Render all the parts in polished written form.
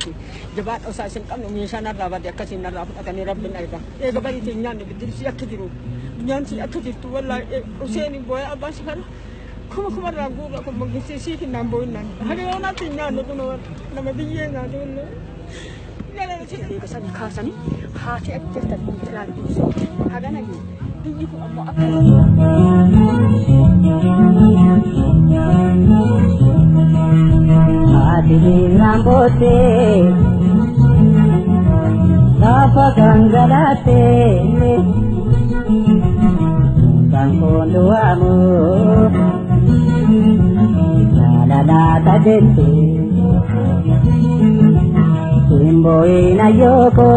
miti jabaat osoo isin qabnu meeshaan irraa badee akkasiin irraa fudhatanii rabbiin arga eega bariitiin nyaanni bidirsi akka jiru nyaanti akka jirtu wallaahi Hussein booya abbaan shafara kuma irraa guurra kun mangisiisii kinnaan booyinnaan hariyoonatti nyaannu kun nama biyyee nyaatu illee eega sani kaasanii haati akka jirtan ilaalchisu hagana biyyi kun ammoo akka Rambote Tapa Gangalate Gangondo amo La la tadete Kimbo ina yoko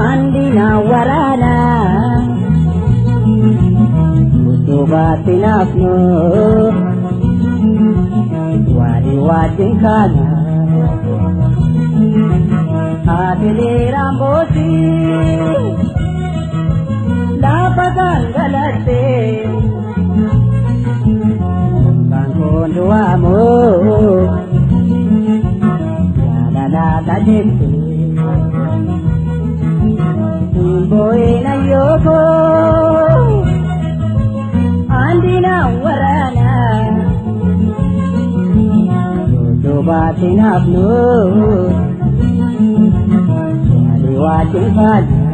Andina warana Mutubatinafno Wadi kana Adili Rambosi Lapa Gangalate Bangondo amo La la la gente Boina yoko Andina warana Batin abnu Jadi wajib saja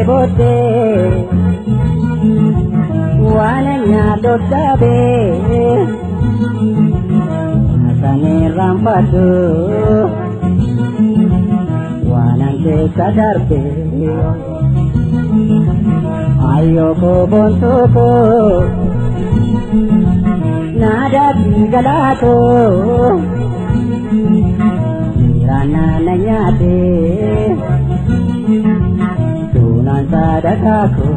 Bote Wananya dosabe Asane rampadu Wanante kadarpe Ayo ko bontoko Nada digalato Mirana nanyate Sadakaku